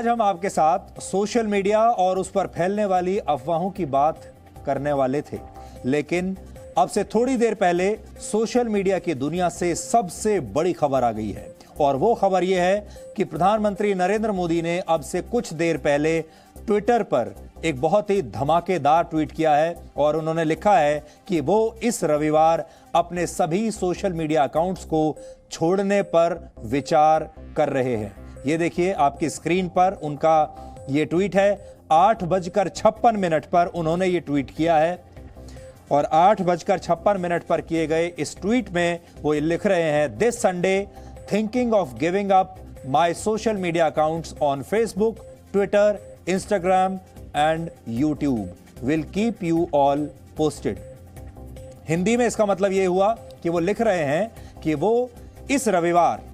आज हम आपके साथ सोशल मीडिया और उस पर फैलने वाली अफवाहों की बात करने वाले थे, लेकिन अब से थोड़ी देर पहले सोशल मीडिया की दुनिया से सबसे बड़ी खबर आ गई है। और वो खबर यह है कि प्रधानमंत्री नरेंद्र मोदी ने अब से कुछ देर पहले ट्विटर पर एक बहुत ही धमाकेदार ट्वीट किया है और उन्होंने लिखा है कि वो इस रविवार अपने सभी सोशल मीडिया अकाउंट्स को छोड़ने पर विचार कर रहे हैं। ये देखिए आपकी स्क्रीन पर उनका ये ट्वीट है। 8:56 पर उन्होंने ये ट्वीट किया है और 8:56 पर किए गए इस ट्वीट में वो लिख रहे हैं, this Sunday thinking of giving up my social media accounts on Facebook, Twitter, Instagram and YouTube will keep you all posted. Hindi में इसका मतलब ये हुआ कि वो लिख रहे हैं कि वो इस रविवार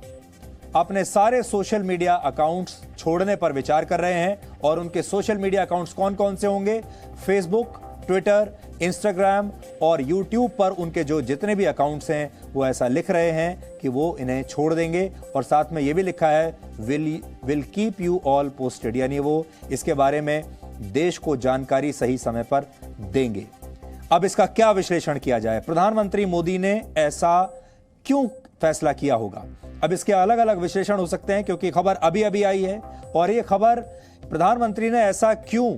अपने सारे सोशल मीडिया अकाउंट्स छोड़ने पर विचार कर रहे हैं। और उनके सोशल मीडिया अकाउंट्स कौन कौन से होंगे? फेसबुक, ट्विटर, इंस्टाग्राम और यूट्यूब पर उनके जो जितने भी अकाउंट्स हैं वो ऐसा लिख रहे हैं कि वो इन्हें छोड़ देंगे। और साथ में ये भी लिखा है will keep you all posted, यानी वो इसके बारे में देश को जानकारी सही समय पर देंगे। अब इसका क्या विश्लेषण किया जाए? प्रधानमंत्री मोदी ने ऐसा क्यों फैसला किया होगा? अब इसके अलग अलग विश्लेषण हो सकते हैं क्योंकि खबर अभी अभी आई है और ये खबर प्रधानमंत्री ने ऐसा क्यों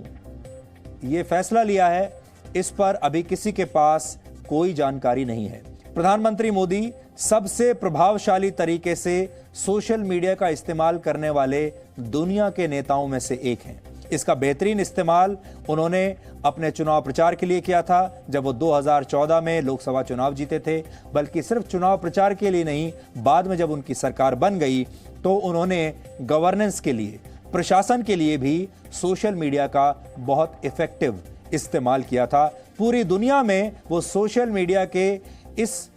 ये फैसला लिया है, इस पर अभी किसी के पास कोई जानकारी नहीं है। प्रधानमंत्री मोदी सबसे प्रभावशाली तरीके से सोशल मीडिया का इस्तेमाल करने वाले दुनिया के नेताओं में से एक हैं। इसका बेहतरीन इस्तेमाल उन्होंने अपने चुनाव प्रचार के लिए किया था जब वो 2014 में लोकसभा चुनाव जीते थे। बल्कि सिर्फ चुनाव प्रचार के लिए नहीं, बाद में जब उनकी सरकार बन गई तो उन्होंने गवर्नेंस के लिए, प्रशासन के लिए भी सोशल मीडिया का बहुत इफेक्टिव इस्तेमाल किया था। पूरी दुनिया में वो सोशल मीडिया के इस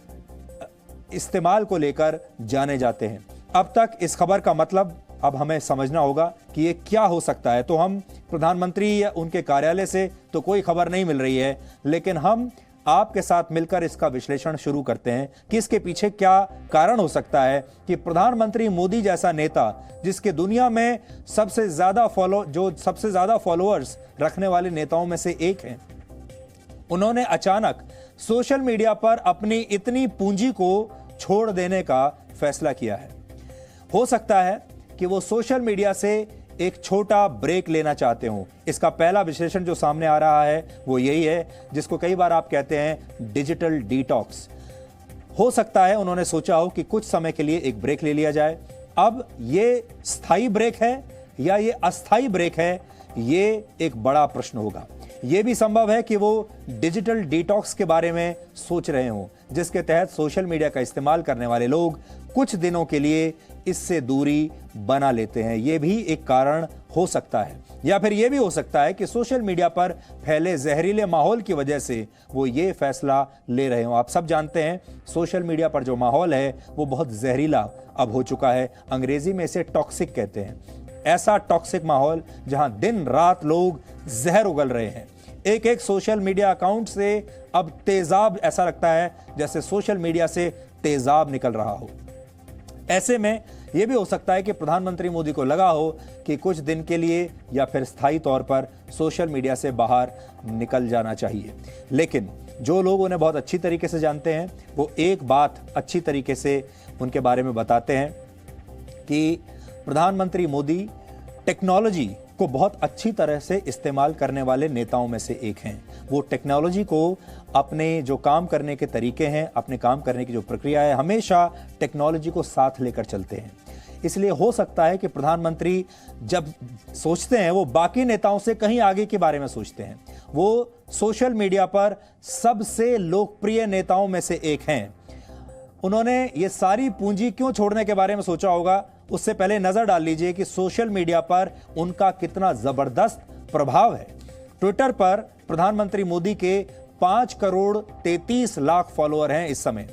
इस्तेमाल को लेकर जाने जाते हैं। अब तक इस खबर का मतलब अब हमें समझना होगा कि ये क्या हो सकता है। तो हम प्रधानमंत्री या उनके कार्यालय से तो कोई खबर नहीं मिल रही है, लेकिन हम आपके साथ मिलकर इसका विश्लेषण शुरू करते हैं कि इसके पीछे क्या कारण हो सकता है कि प्रधानमंत्री मोदी जैसा नेता, जिसके दुनिया में सबसे ज्यादा फॉलोअर्स रखने वाले नेताओं में से एक हैं, उन्होंने अचानक सोशल मीडिया पर अपनी इतनी पूंजी को छोड़ देने का फैसला किया है। हो सकता है कि वो सोशल मीडिया से एक छोटा ब्रेक लेना चाहते हो। इसका पहला विश्लेषण जो सामने आ रहा है वो यही है, जिसको कई बार आप कहते हैं डिजिटल डिटॉक्स। हो सकता है उन्होंने सोचा हो कि कुछ समय के लिए एक ब्रेक ले लिया जाए। अब ये स्थायी ब्रेक है या ये अस्थायी ब्रेक है, ये एक बड़ा प्रश्न होगा। यह भी संभव है कि वो डिजिटल डिटॉक्स के बारे में सोच रहे हो, जिसके तहत सोशल मीडिया का इस्तेमाल करने वाले लोग कुछ दिनों के लिए इससे दूरी बना लेते हैं। यह भी एक कारण हो सकता है। या फिर यह भी हो सकता है कि सोशल मीडिया पर फैले जहरीले माहौल की वजह से वो ये फैसला ले रहे हो। आप सब जानते हैं सोशल मीडिया पर जो माहौल है वो बहुत जहरीला अब हो चुका है। अंग्रेजी में इसे टॉक्सिक कहते हैं। ऐसा टॉक्सिक माहौल जहां दिन रात लोग जहर उगल रहे हैं। एक एक सोशल मीडिया अकाउंट से अब तेजाब, ऐसा लगता है जैसे सोशल मीडिया से तेजाब निकल रहा हो। ऐसे में यह भी हो सकता है कि प्रधानमंत्री मोदी को लगा हो कि कुछ दिन के लिए या फिर स्थायी तौर पर सोशल मीडिया से बाहर निकल जाना चाहिए। लेकिन जो लोग उन्हें बहुत अच्छी तरीके से जानते हैं वो एक बात अच्छी तरीके से उनके बारे में बताते हैं कि प्रधानमंत्री मोदी टेक्नोलॉजी को बहुत अच्छी तरह से इस्तेमाल करने वाले नेताओं में से एक हैं। वो टेक्नोलॉजी को अपने जो काम करने के तरीके हैं, अपने काम करने की जो प्रक्रिया है, हमेशा टेक्नोलॉजी को साथ लेकर चलते हैं। इसलिए हो सकता है कि प्रधानमंत्री जब सोचते हैं वो बाकी नेताओं से कहीं आगे के बारे में सोचते हैं। वो सोशल मीडिया पर सबसे लोकप्रिय नेताओं में से एक हैं। उन्होंने ये सारी पूंजी क्यों छोड़ने के बारे में सोचा होगा, उससे पहले नजर डाल लीजिए कि सोशल मीडिया पर उनका कितना जबरदस्त प्रभाव है। ट्विटर पर प्रधानमंत्री मोदी के 5,33,00,000 फॉलोअर हैं इस समय।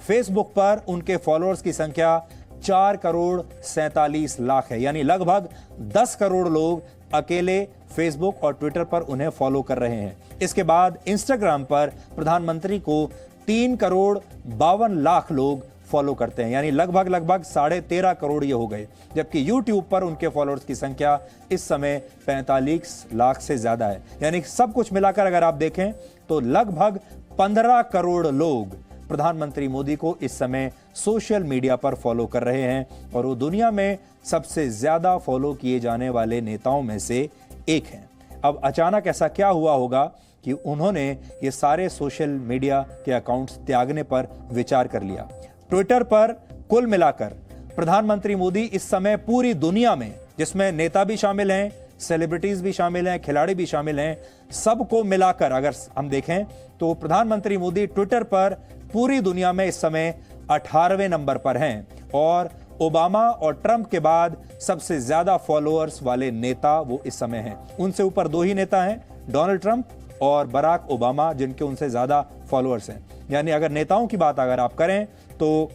फेसबुक पर उनके फॉलोअर्स की संख्या 4,47,00,000 है, यानी लगभग 10 करोड़ लोग अकेले फेसबुक और ट्विटर पर उन्हें फॉलो कर रहे हैं। इसके बाद इंस्टाग्राम पर प्रधानमंत्री को 3,52,00,000 लोग फॉलो करते हैं, यानी लगभग 13.5 करोड़ ये हो गए। जबकि यूट्यूब पर उनके फॉलोअर्स की संख्या इस समय 45 लाख से ज्यादा है। यानी सब कुछ मिलाकर अगर आप देखें तो लगभग 15 करोड़ लोग प्रधानमंत्री मोदी को इस समय सोशल मीडिया पर फॉलो कर रहे हैं और वो दुनिया में सबसे ज्यादा फॉलो किए जाने वाले नेताओं में से एक हैं। अब अचानक ऐसा क्या हुआ होगा कि उन्होंने ये सारे सोशल मीडिया के अकाउंट्स त्यागने पर विचार कर लिया। ट्विटर पर कुल मिलाकर प्रधानमंत्री मोदी इस समय पूरी दुनिया में, जिसमें नेता भी शामिल हैं, सेलिब्रिटीज भी शामिल हैं, खिलाड़ी भी शामिल हैं, सबको मिलाकर अगर हम देखें तो प्रधानमंत्री मोदी ट्विटर पर पूरी दुनिया में इस समय 18वें नंबर पर हैं और ओबामा और ट्रंप के बाद सबसे ज्यादा फॉलोअर्स वाले नेता वो इस समय हैं। उनसे ऊपर 2 ही नेता हैं, डोनाल्ड ट्रंप और बराक ओबामा, जिनके उनसे ज्यादा फॉलोअर्स हैं। यानी अगर नेताओं की बात अगर आप करें तो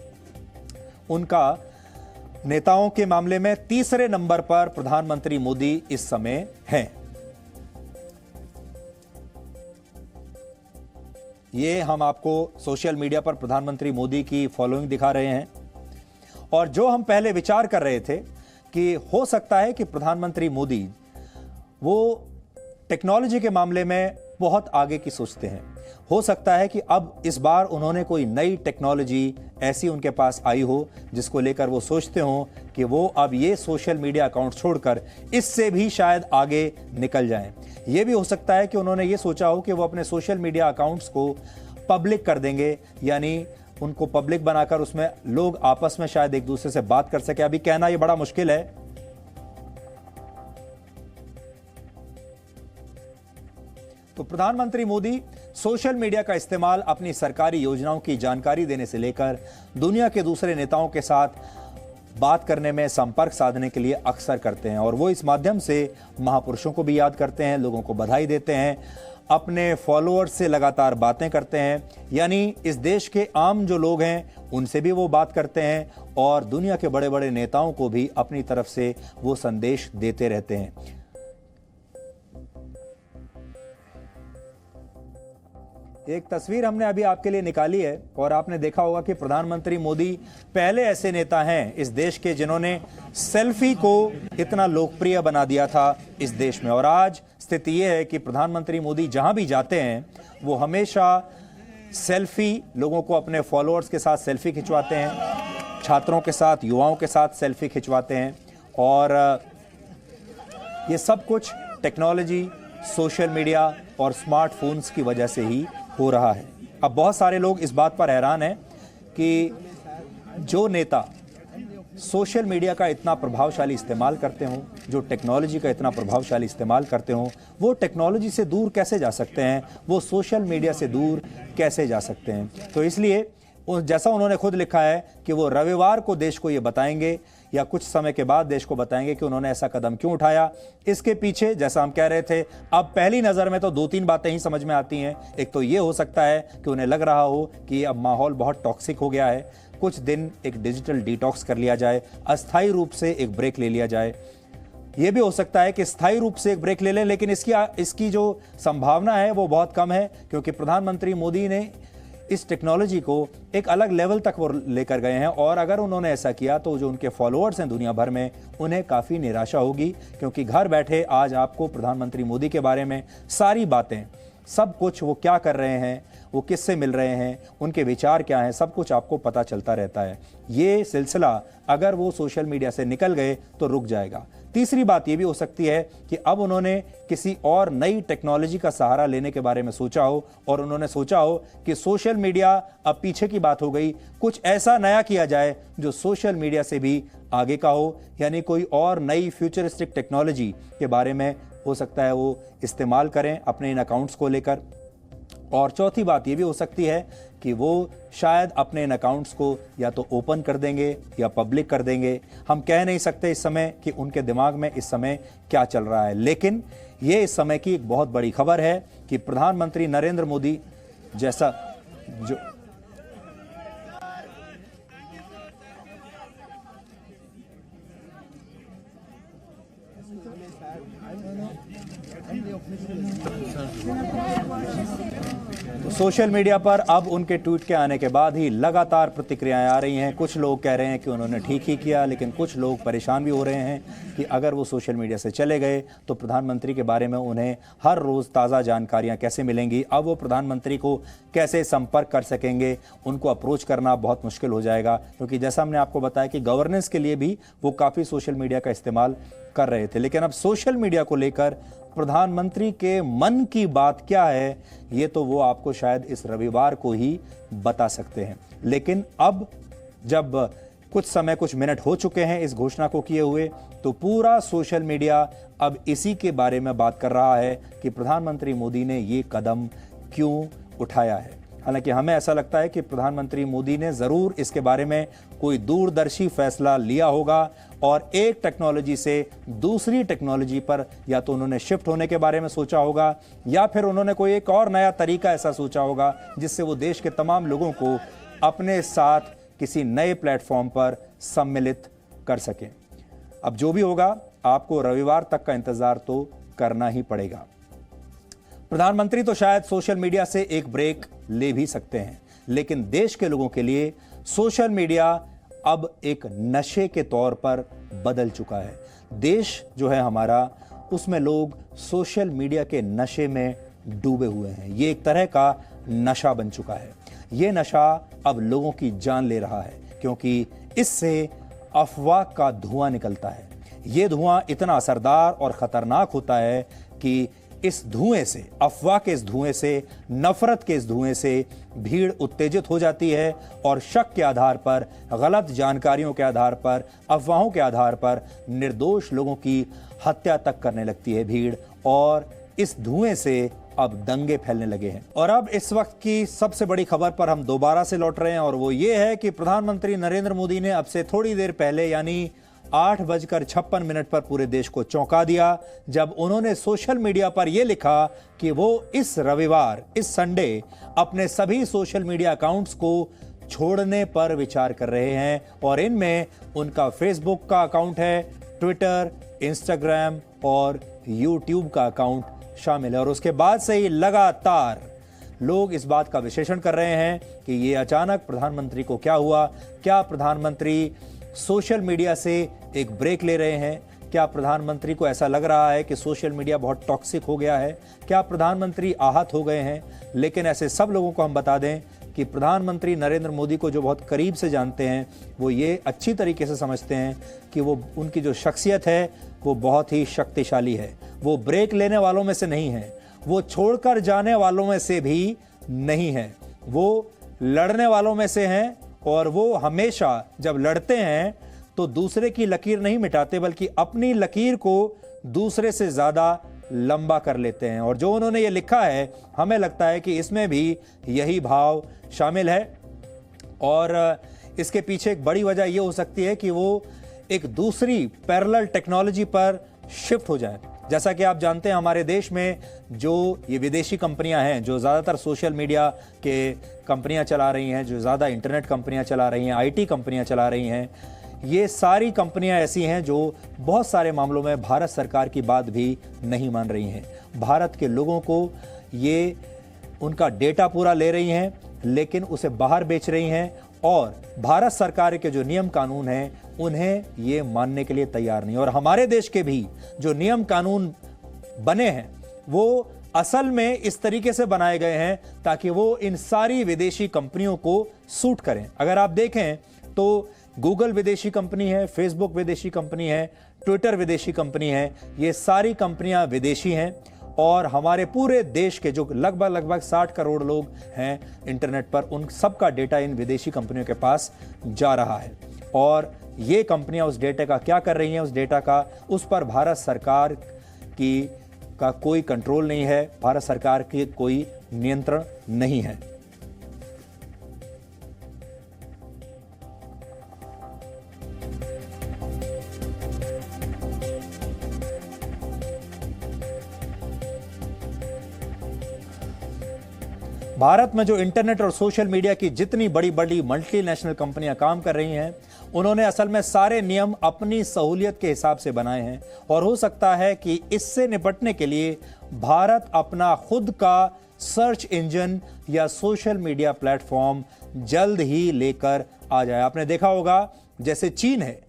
उनका नेताओं के मामले में 3रे नंबर पर प्रधानमंत्री मोदी इस समय हैं। ये हम आपको सोशल मीडिया पर प्रधानमंत्री मोदी की फॉलोइंग दिखा रहे हैं और जो हम पहले विचार कर रहे थे कि हो सकता है कि प्रधानमंत्री मोदी वो टेक्नोलॉजी के मामले में बहुत आगे की सोचते हैं। हो सकता है कि अब इस बार उन्होंने कोई नई टेक्नोलॉजी ऐसी उनके पास आई हो जिसको लेकर वो सोचते हो कि वो अब ये सोशल मीडिया अकाउंट छोड़कर इससे भी शायद आगे निकल जाएं। ये भी हो सकता है कि उन्होंने ये सोचा हो कि वो अपने सोशल मीडिया अकाउंट्स को पब्लिक कर देंगे, यानी उनको पब्लिक बनाकर उसमें लोग आपस में शायद एक दूसरे से बात कर सके। अभी कहना ये बड़ा मुश्किल है। तो प्रधानमंत्री मोदी सोशल मीडिया का इस्तेमाल अपनी सरकारी योजनाओं की जानकारी देने से लेकर दुनिया के दूसरे नेताओं के साथ बात करने में, संपर्क साधने के लिए अक्सर करते हैं और वो इस माध्यम से महापुरुषों को भी याद करते हैं, लोगों को बधाई देते हैं, अपने फॉलोअर्स से लगातार बातें करते हैं। यानी इस देश के आम जो लोग हैं उनसे भी वो बात करते हैं और दुनिया के बड़े बड़े नेताओं को भी अपनी तरफ से वो संदेश देते रहते हैं। एक तस्वीर हमने अभी आपके लिए निकाली है और आपने देखा होगा कि प्रधानमंत्री मोदी पहले ऐसे नेता हैं इस देश के जिन्होंने सेल्फी को इतना लोकप्रिय बना दिया था इस देश में। और आज स्थिति यह है कि प्रधानमंत्री मोदी जहां भी जाते हैं वो हमेशा सेल्फी, लोगों को अपने फॉलोअर्स के साथ सेल्फी खिंचवाते हैं, छात्रों के साथ, युवाओं के साथ सेल्फी खिंचवाते हैं और ये सब कुछ टेक्नोलॉजी, सोशल मीडिया और स्मार्टफोन्स की वजह से ही हो रहा है। अब बहुत सारे लोग इस बात पर हैरान हैं कि जो नेता सोशल मीडिया का इतना प्रभावशाली इस्तेमाल करते हों, जो टेक्नोलॉजी का इतना प्रभावशाली इस्तेमाल करते हों, वो टेक्नोलॉजी से दूर कैसे जा सकते हैं, वो सोशल मीडिया से दूर कैसे जा सकते हैं। तो इसलिए जैसा उन्होंने खुद लिखा है कि वो रविवार को देश को ये बताएंगे या कुछ समय के बाद देश को बताएंगे कि उन्होंने ऐसा कदम क्यों उठाया। इसके पीछे जैसा हम कह रहे थे, अब पहली नज़र में तो 2-3 बातें ही समझ में आती हैं। एक तो ये हो सकता है कि उन्हें लग रहा हो कि अब माहौल बहुत टॉक्सिक हो गया है, कुछ दिन एक डिजिटल डिटॉक्स कर लिया जाए, अस्थायी रूप से एक ब्रेक ले लिया जाए। यह भी हो सकता है कि स्थायी रूप से एक ब्रेक ले लें, लेकिन इसकी जो संभावना है वो बहुत कम है क्योंकि प्रधानमंत्री मोदी ने इस टेक्नोलॉजी को एक अलग लेवल तक वो लेकर गए हैं और अगर उन्होंने ऐसा किया तो जो उनके फॉलोअर्स हैं दुनिया भर में, उन्हें काफ़ी निराशा होगी क्योंकि घर बैठे आज आपको प्रधानमंत्री मोदी के बारे में सारी बातें, सब कुछ, वो क्या कर रहे हैं, वो किससे मिल रहे हैं, उनके विचार क्या हैं, सब कुछ आपको पता चलता रहता है। ये सिलसिला अगर वो सोशल मीडिया से निकल गए तो रुक जाएगा। तीसरी बात ये भी हो सकती है कि अब उन्होंने किसी और नई टेक्नोलॉजी का सहारा लेने के बारे में सोचा हो और उन्होंने सोचा हो कि सोशल मीडिया अब पीछे की बात हो गई, कुछ ऐसा नया किया जाए जो सोशल मीडिया से भी आगे का हो, यानी कोई और नई फ्यूचरिस्टिक टेक्नोलॉजी के बारे में हो सकता है वो इस्तेमाल करें अपने इन अकाउंट्स को लेकर। और चौथी बात ये भी हो सकती है कि वो शायद अपने इन अकाउंट्स को या तो ओपन कर देंगे या पब्लिक कर देंगे। हम कह नहीं सकते इस समय कि उनके दिमाग में इस समय क्या चल रहा है, लेकिन ये इस समय की एक बहुत बड़ी खबर है कि प्रधानमंत्री नरेंद्र मोदी जैसा जो सोशल मीडिया पर अब उनके ट्वीट के आने के बाद ही लगातार प्रतिक्रियाएं आ रही हैं। कुछ लोग कह रहे हैं कि उन्होंने ठीक ही किया, लेकिन कुछ लोग परेशान भी हो रहे हैं कि अगर वो सोशल मीडिया से चले गए तो प्रधानमंत्री के बारे में उन्हें हर रोज़ ताज़ा जानकारियां कैसे मिलेंगी, अब वो प्रधानमंत्री को कैसे संपर्क कर सकेंगे, उनको अप्रोच करना बहुत मुश्किल हो जाएगा। क्योंकि जैसा हमने आपको बताया कि गवर्नेंस के लिए भी वो काफ़ी सोशल मीडिया का इस्तेमाल कर रहे थे, लेकिन अब सोशल मीडिया को लेकर प्रधानमंत्री के मन की बात क्या है, ये तो वो आपको शायद इस रविवार को ही बता सकते हैं। लेकिन अब जब कुछ मिनट हो चुके हैं इस घोषणा को किए हुए, तो पूरा सोशल मीडिया अब इसी के बारे में बात कर रहा है कि प्रधानमंत्री मोदी ने ये कदम क्यों उठाया है। हालांकि हमें ऐसा लगता है कि प्रधानमंत्री मोदी ने ज़रूर इसके बारे में कोई दूरदर्शी फैसला लिया होगा और एक टेक्नोलॉजी से दूसरी टेक्नोलॉजी पर या तो उन्होंने शिफ्ट होने के बारे में सोचा होगा या फिर उन्होंने कोई एक और नया तरीका ऐसा सोचा होगा जिससे वो देश के तमाम लोगों को अपने साथ किसी नए प्लेटफॉर्म पर सम्मिलित कर सकें। अब जो भी होगा, आपको रविवार तक का इंतजार तो करना ही पड़ेगा। प्रधानमंत्री तो शायद सोशल मीडिया से एक ब्रेक ले भी सकते हैं, लेकिन देश के लोगों के लिए सोशल मीडिया अब एक नशे के तौर पर बदल चुका है। देश जो है हमारा, उसमें लोग सोशल मीडिया के नशे में डूबे हुए हैं। ये एक तरह का नशा बन चुका है। ये नशा अब लोगों की जान ले रहा है, क्योंकि इससे अफवाह का धुआं निकलता है। ये धुआं इतना असरदार और खतरनाक होता है कि इस धुएं से, अफवाह के इस धुएं से, नफरत के इस धुएं से भीड़ उत्तेजित हो जाती है और शक के आधार पर, गलत जानकारियों के आधार पर, अफवाहों के आधार पर निर्दोष लोगों की हत्या तक करने लगती है भीड़। और इस धुएं से अब दंगे फैलने लगे हैं। और अब इस वक्त की सबसे बड़ी खबर पर हम दोबारा से लौट रहे हैं, और वो ये है कि प्रधानमंत्री नरेंद्र मोदी ने अब से थोड़ी देर पहले यानी 8:56 पर पूरे देश को चौंका दिया, जब उन्होंने सोशल मीडिया पर यह लिखा कि वो इस रविवार, इस संडे, अपने सभी सोशल मीडिया अकाउंट्स को छोड़ने पर विचार कर रहे हैं। और इनमें उनका फेसबुक का अकाउंट है, ट्विटर, इंस्टाग्राम और यूट्यूब का अकाउंट शामिल है। और उसके बाद से ही लगातार लोग इस बात का विश्लेषण कर रहे हैं कि ये अचानक प्रधानमंत्री को क्या हुआ। क्या प्रधानमंत्री सोशल मीडिया से एक ब्रेक ले रहे हैं? क्या प्रधानमंत्री को ऐसा लग रहा है कि सोशल मीडिया बहुत टॉक्सिक हो गया है? क्या प्रधानमंत्री आहत हो गए हैं? लेकिन ऐसे सब लोगों को हम बता दें कि प्रधानमंत्री नरेंद्र मोदी को जो बहुत करीब से जानते हैं, वो ये अच्छी तरीके से समझते हैं कि वो, उनकी जो शख्सियत है वो बहुत ही शक्तिशाली है। वो ब्रेक लेने वालों में से नहीं है, वो छोड़कर जाने वालों में से भी नहीं है, वो लड़ने वालों में से हैं। और वो हमेशा जब लड़ते हैं तो दूसरे की लकीर नहीं मिटाते, बल्कि अपनी लकीर को दूसरे से ज़्यादा लंबा कर लेते हैं। और जो उन्होंने ये लिखा है, हमें लगता है कि इसमें भी यही भाव शामिल है। और इसके पीछे एक बड़ी वजह ये हो सकती है कि वो एक दूसरी पैरेलल टेक्नोलॉजी पर शिफ्ट हो जाए। जैसा कि आप जानते हैं, हमारे देश में जो ये विदेशी कंपनियां हैं, जो ज़्यादातर सोशल मीडिया के कंपनियां चला रही हैं, जो ज़्यादा इंटरनेट कंपनियां चला रही हैं, आईटी कंपनियां चला रही हैं, ये सारी कंपनियां ऐसी हैं जो बहुत सारे मामलों में भारत सरकार की बात भी नहीं मान रही हैं। भारत के लोगों को ये उनका डेटा पूरा ले रही हैं, लेकिन उसे बाहर बेच रही हैं। और भारत सरकार के जो नियम कानून हैं, उन्हें ये मानने के लिए तैयार नहीं। और हमारे देश के भी जो नियम कानून बने हैं, वो असल में इस तरीके से बनाए गए हैं ताकि वो इन सारी विदेशी कंपनियों को सूट करें। अगर आप देखें तो गूगल विदेशी कंपनी है, फेसबुक विदेशी कंपनी है, ट्विटर विदेशी कंपनी है, ये सारी कंपनियां विदेशी हैं। और हमारे पूरे देश के जो लगभग 60 करोड़ लोग हैं इंटरनेट पर, उन सब का डेटा इन विदेशी कंपनियों के पास जा रहा है। और ये कंपनियां उस डेटा का क्या कर रही हैं, उस डेटा का, उस पर भारत सरकार का कोई कंट्रोल नहीं है, भारत सरकार की कोई नियंत्रण नहीं है। भारत में जो इंटरनेट और सोशल मीडिया की जितनी बड़ी बड़ी मल्टीनेशनल कंपनियां काम कर रही हैं, उन्होंने असल में सारे नियम अपनी सहूलियत के हिसाब से बनाए हैं। और हो सकता है कि इससे निपटने के लिए भारत अपना खुद का सर्च इंजन या सोशल मीडिया प्लेटफॉर्म जल्द ही लेकर आ जाए। आपने देखा होगा जैसे चीन है,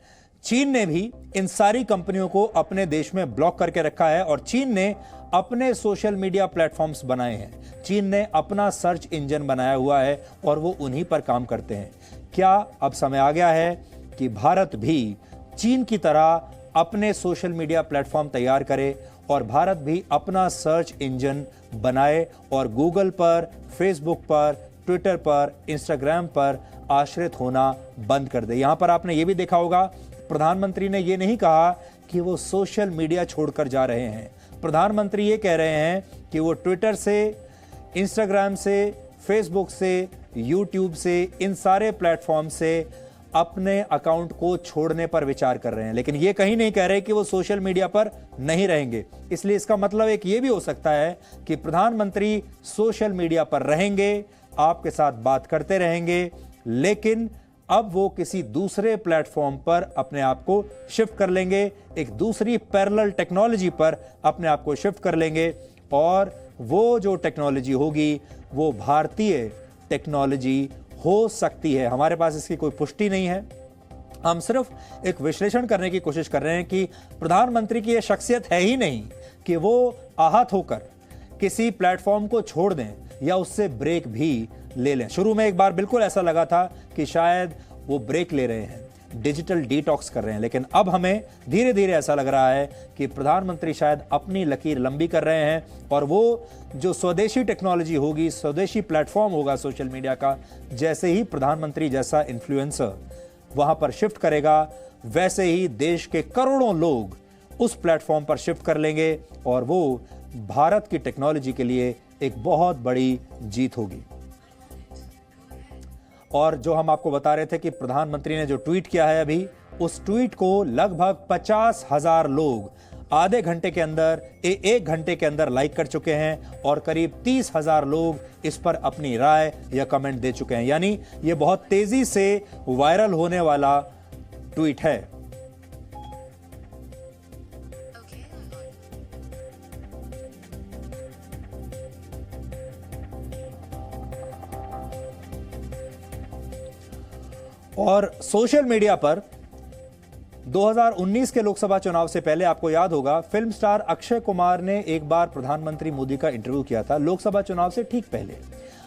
चीन ने भी इन सारी कंपनियों को अपने देश में ब्लॉक करके रखा है और चीन ने अपने सोशल मीडिया प्लेटफॉर्म्स बनाए हैं। चीन ने अपना सर्च इंजन बनाया हुआ है और वो उन्हीं पर काम करते हैं। क्या अब समय आ गया है कि भारत भी चीन की तरह अपने सोशल मीडिया प्लेटफॉर्म तैयार करे और भारत भी अपना सर्च इंजन बनाए और गूगल पर, फेसबुक पर, ट्विटर पर, इंस्टाग्राम पर आश्रित होना बंद कर दे। यहां पर आपने ये भी देखा होगा, प्रधानमंत्री ने ये नहीं कहा कि वो सोशल मीडिया छोड़कर जा रहे हैं। प्रधानमंत्री ये कह रहे हैं कि वो ट्विटर से, इंस्टाग्राम से, फेसबुक से, यूट्यूब से, इन सारे प्लेटफॉर्म से अपने अकाउंट को छोड़ने पर विचार कर रहे हैं, लेकिन ये कहीं नहीं कह रहे कि वो सोशल मीडिया पर नहीं रहेंगे। इसलिए इसका मतलब एक ये भी हो सकता है कि प्रधानमंत्री सोशल मीडिया पर रहेंगे, आपके साथ बात करते रहेंगे, लेकिन अब वो किसी दूसरे प्लेटफॉर्म पर अपने आप को शिफ्ट कर लेंगे, एक दूसरी पैरेलल टेक्नोलॉजी पर अपने आप को शिफ्ट कर लेंगे और वो जो टेक्नोलॉजी होगी वो भारतीय टेक्नोलॉजी हो सकती है। हमारे पास इसकी कोई पुष्टि नहीं है, हम सिर्फ एक विश्लेषण करने की कोशिश कर रहे हैं कि प्रधानमंत्री की यह शख्सियत है ही नहीं कि वो आहत होकर किसी प्लेटफॉर्म को छोड़ दें या उससे ब्रेक भी ले लें। शुरू में एक बार बिल्कुल ऐसा लगा था कि शायद वो ब्रेक ले रहे हैं, डिजिटल डिटॉक्स कर रहे हैं, लेकिन अब हमें धीरे धीरे ऐसा लग रहा है कि प्रधानमंत्री शायद अपनी लकीर लंबी कर रहे हैं और वो जो स्वदेशी टेक्नोलॉजी होगी, स्वदेशी प्लेटफॉर्म होगा सोशल मीडिया का, जैसे ही प्रधानमंत्री जैसा इन्फ्लुएंसर वहां पर शिफ्ट करेगा, वैसे ही देश के करोड़ों लोग उस प्लेटफॉर्म पर शिफ्ट कर लेंगे और वो भारत की टेक्नोलॉजी के लिए एक बहुत बड़ी जीत होगी। और जो हम आपको बता रहे थे कि प्रधानमंत्री ने जो ट्वीट किया है अभी, उस ट्वीट को लगभग 50,000 लोग आधे घंटे के अंदर, एक घंटे के अंदर लाइक कर चुके हैं और करीब 30,000 लोग इस पर अपनी राय या कमेंट दे चुके हैं। यानी ये बहुत तेजी से वायरल होने वाला ट्वीट है। और सोशल मीडिया पर 2019 के लोकसभा चुनाव से पहले आपको याद होगा, फिल्म स्टार अक्षय कुमार ने एक बार प्रधानमंत्री मोदी का इंटरव्यू किया था लोकसभा चुनाव से ठीक पहले।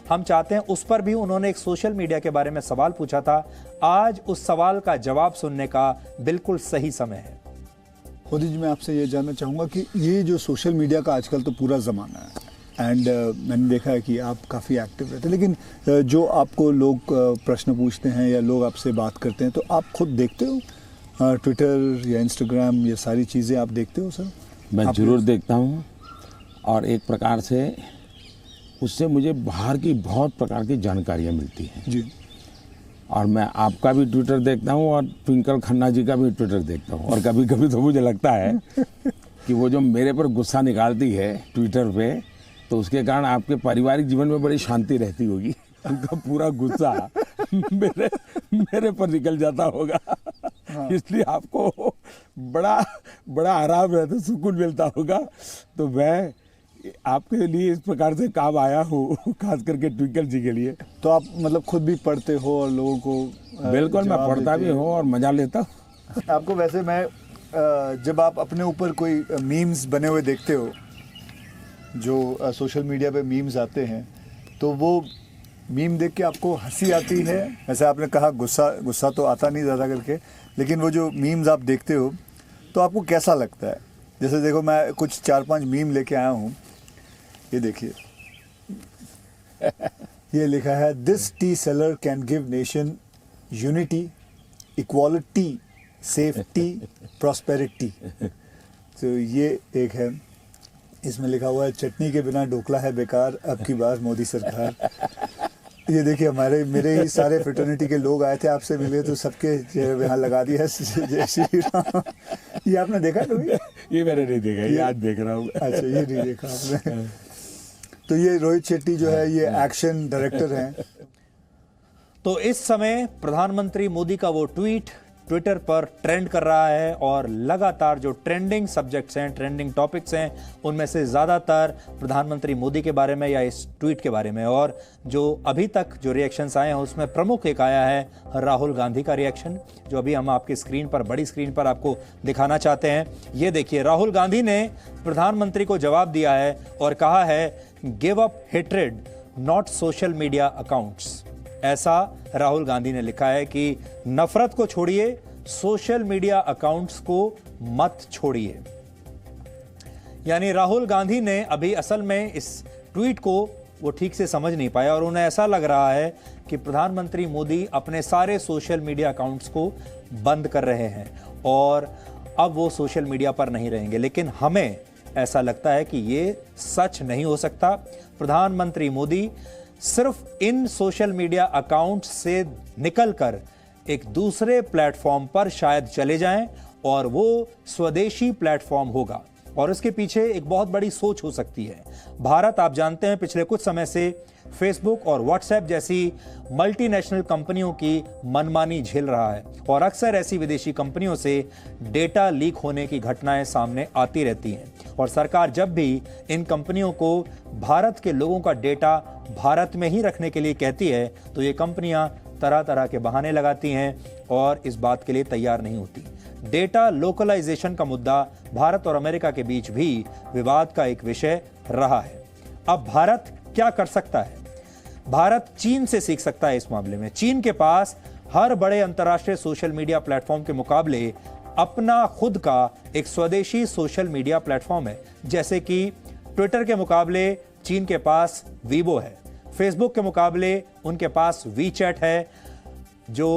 हम चाहते हैं उस पर भी उन्होंने एक सोशल मीडिया के बारे में सवाल पूछा था। आज उस सवाल का जवाब सुनने का बिल्कुल सही समय है। मोदी जी, मैं आपसे ये जानना चाहूँगा कि ये जो सोशल मीडिया का आजकल तो पूरा ज़माना है एंड मैंने देखा है कि आप काफ़ी एक्टिव रहते हैं, लेकिन जो आपको लोग प्रश्न पूछते हैं या लोग आपसे बात करते हैं, तो आप खुद देखते हो ट्विटर या इंस्टाग्राम, ये सारी चीज़ें आप देखते हो सर? मैं ज़रूर देखता हूँ और एक प्रकार से उससे मुझे बाहर की बहुत प्रकार की जानकारियाँ मिलती हैं जी। और मैं आपका भी ट्विटर देखता हूँ और ट्विंकल खन्ना जी का भी ट्विटर देखता हूँ और कभी कभी तो मुझे लगता है कि वो जो मेरे पर गुस्सा निकालती है ट्विटर पे, तो उसके कारण आपके पारिवारिक जीवन में बड़ी शांति रहती होगी। उनका पूरा गुस्सा मेरे पर निकल जाता होगा। हाँ। इसलिए आपको बड़ा आराम रहता, सुकून मिलता होगा। तो मैं आपके लिए इस प्रकार से काम आया हूँ, खास करके ट्विंकल जी के लिए। तो आप मतलब खुद भी पढ़ते हो और लोगों को? बिल्कुल, मैं पढ़ता भी हूँ और मजा लेता हूँ। आपको वैसे मैं जब आप अपने ऊपर कोई मीम्स बने हुए देखते हो, जो सोशल मीडिया पे मीम्स आते हैं, तो वो मीम देख के आपको हंसी आती है? वैसे आपने कहा गुस्सा तो आता नहीं ज़्यादा करके, लेकिन वो जो मीम्स आप देखते हो तो आपको कैसा लगता है? जैसे देखो, मैं कुछ 4-5 मीम लेके आया हूँ। ये देखिए, ये लिखा है, this T seller can give nation unity, equality, safety, prosperity. तो ये एक है। इसमें लिखा हुआ है, चटनी के बिना ढोकला है बेकार, अब की बार मोदी सरकार। ये देखिए, मेरे ही सारे फ्रेटर्निटी के लोग आए थे, आपसे मिले तो सबके चेहरे यहाँ लगा दिया है जय श्री राम। ये आपने देखा कभी? ये मैंने नहीं देखा, ये आज देख रहा हूँ। अच्छा, ये नहीं देखा आपने? तो ये रोहित शेट्टी जो है, ये एक्शन डायरेक्टर हैं। तो इस समय प्रधानमंत्री मोदी का वो ट्वीट ट्विटर पर ट्रेंड कर रहा है और लगातार जो ट्रेंडिंग सब्जेक्ट्स हैं, ट्रेंडिंग टॉपिक्स हैं, उनमें से ज़्यादातर प्रधानमंत्री मोदी के बारे में या इस ट्वीट के बारे में। और जो अभी तक जो रिएक्शंस आए हैं उसमें प्रमुख एक आया है राहुल गांधी का रिएक्शन, जो अभी हम आपकी स्क्रीन पर, बड़ी स्क्रीन पर आपको दिखाना चाहते हैं। ये देखिए, राहुल गांधी ने प्रधानमंत्री को जवाब दिया है और कहा है, give up hatred not social media accounts. ऐसा राहुल गांधी ने लिखा है कि नफरत को छोड़िए, सोशल मीडिया अकाउंट्स को मत छोड़िए। यानी राहुल गांधी ने अभी असल में इस ट्वीट को वो ठीक से समझ नहीं पाया और उन्हें ऐसा लग रहा है कि प्रधानमंत्री मोदी अपने सारे सोशल मीडिया अकाउंट्स को बंद कर रहे हैं और अब वो सोशल मीडिया पर नहीं रहेंगे। लेकिन हमें ऐसा लगता है कि ये सच नहीं हो सकता। प्रधानमंत्री मोदी सिर्फ इन सोशल मीडिया अकाउंट से निकलकर एक दूसरे प्लेटफॉर्म पर शायद चले जाएं और वो स्वदेशी प्लेटफॉर्म होगा और इसके पीछे एक बहुत बड़ी सोच हो सकती है। भारत, आप जानते हैं, पिछले कुछ समय से फेसबुक और व्हाट्सएप जैसी मल्टीनेशनल कंपनियों की मनमानी झेल रहा है और अक्सर ऐसी विदेशी कंपनियों से डेटा लीक होने की घटनाएं सामने आती रहती हैं और सरकार जब भी इन कंपनियों को भारत के लोगों का डेटा भारत में ही रखने के लिए कहती है तो ये कंपनियां तरह तरह के बहाने लगाती हैं और इस बात के लिए तैयार नहीं होती। डेटा लोकलाइजेशन का मुद्दा भारत और अमेरिका के बीच भी विवाद का एक विषय रहा है। अब भारत क्या कर सकता है? भारत चीन से सीख सकता है इस मामले में। चीन के पास हर बड़े अंतर्राष्ट्रीय सोशल मीडिया प्लेटफॉर्म के मुकाबले अपना खुद का एक स्वदेशी सोशल मीडिया प्लेटफॉर्म है। जैसे कि ट्विटर के मुकाबले चीन के पास वीबो है, फेसबुक के मुकाबले उनके पास वीचैट है जो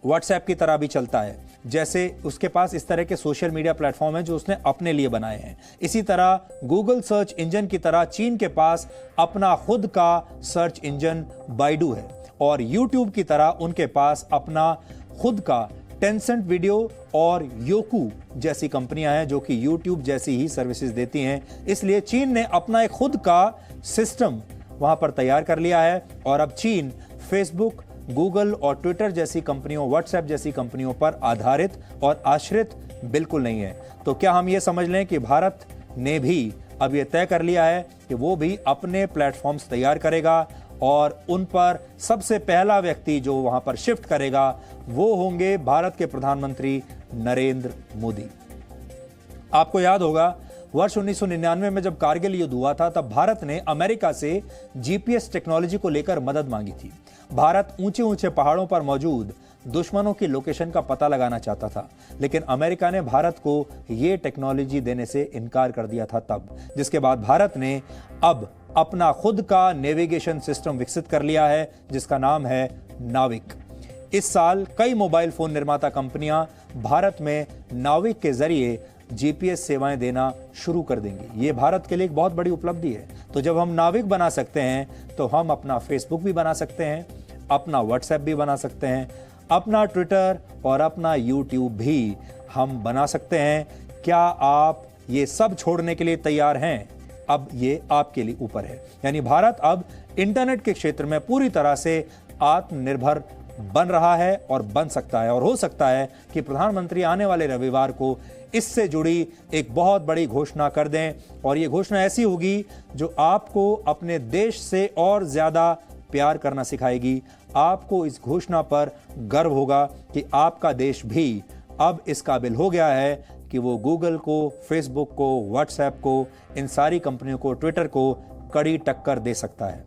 व्हाट्सएप की तरह भी चलता है। जैसे उसके पास इस तरह के सोशल मीडिया प्लेटफॉर्म है जो उसने अपने लिए बनाए हैं। इसी तरह गूगल सर्च इंजन की तरह चीन के पास अपना खुद का सर्च इंजन बाइडू है और यूट्यूब की तरह उनके पास अपना खुद का टेंसेंट वीडियो और योकू जैसी कंपनियां हैं जो कि यूट्यूब जैसी ही सर्विसेज देती हैं। इसलिए चीन ने अपना एक खुद का सिस्टम वहां पर तैयार कर लिया है और अब चीन फेसबुक, गूगल और ट्विटर जैसी कंपनियों, व्हाट्सएप जैसी कंपनियों पर आधारित और आश्रित बिल्कुल नहीं है। तो क्या हम ये समझ लें कि भारत ने भी अब ये तय कर लिया है कि वो भी अपने प्लेटफॉर्म्स तैयार करेगा और उन पर सबसे पहला व्यक्ति जो वहां पर शिफ्ट करेगा वो होंगे भारत के प्रधानमंत्री नरेंद्र मोदी। आपको याद होगा वर्ष 1999 में जब कारगिल युद्ध हुआ था तब भारत ने अमेरिका से जीपीएस टेक्नोलॉजी को लेकर मदद मांगी थी। भारत ऊंचे ऊंचे पहाड़ों पर मौजूद दुश्मनों की लोकेशन का पता लगाना चाहता था, लेकिन अमेरिका ने भारत को यह टेक्नोलॉजी देने से इनकार कर दिया था तब, जिसके बाद भारत ने अब अपना खुद का नेविगेशन सिस्टम विकसित कर लिया है जिसका नाम है नाविक। इस साल कई मोबाइल फोन निर्माता कंपनियां भारत में नाविक के जरिए जीपीएस सेवाएं देना शुरू कर देंगी। ये भारत के लिए एक बहुत बड़ी उपलब्धि है। तो जब हम नाविक बना सकते हैं तो हम अपना फेसबुक भी बना सकते हैं, अपना व्हाट्सएप भी बना सकते हैं, अपना ट्विटर और अपना यूट्यूब भी हम बना सकते हैं। क्या आप ये सब छोड़ने के लिए तैयार हैं? अब ये आपके लिए ऊपर है। यानी भारत अब इंटरनेट के क्षेत्र में पूरी तरह से आत्मनिर्भर बन रहा है और बन सकता है और हो सकता है कि प्रधानमंत्री आने वाले रविवार को इससे जुड़ी एक बहुत बड़ी घोषणा कर दें और ये घोषणा ऐसी होगी जो आपको अपने देश से और ज्यादा प्यार करना सिखाएगी। आपको इस घोषणा पर गर्व होगा कि आपका देश भी अब इस काबिल हो गया है कि वो गूगल को, फेसबुक को, व्हाट्सएप को, इन सारी कंपनियों को, ट्विटर को कड़ी टक्कर दे सकता है।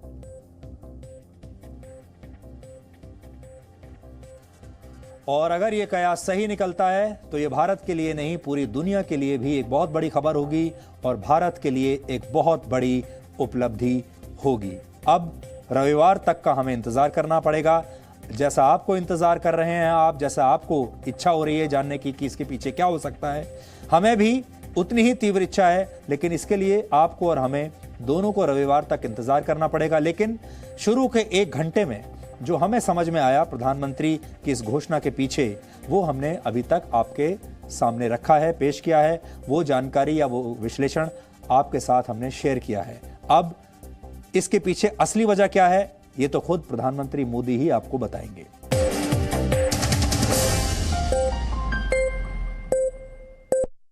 और अगर ये कयास सही निकलता है तो ये भारत के लिए नहीं, पूरी दुनिया के लिए भी एक बहुत बड़ी खबर होगी और भारत के लिए एक बहुत बड़ी उपलब्धि होगी। अब रविवार तक का हमें इंतजार करना पड़ेगा। जैसा आपको इंतजार कर रहे हैं आप, जैसा आपको इच्छा हो रही है जानने की कि इसके पीछे क्या हो सकता है, हमें भी उतनी ही तीव्र इच्छा है। लेकिन इसके लिए आपको और हमें दोनों को रविवार तक इंतजार करना पड़ेगा। लेकिन शुरू के 1 घंटे में जो हमें समझ में आया प्रधानमंत्री की इस घोषणा के पीछे, वो हमने अभी तक आपके सामने रखा है, पेश किया है। वो जानकारी या वो विश्लेषण आपके साथ हमने शेयर किया है। अब इसके पीछे असली वजह क्या है, ये तो खुद प्रधानमंत्री मोदी ही आपको बताएंगे।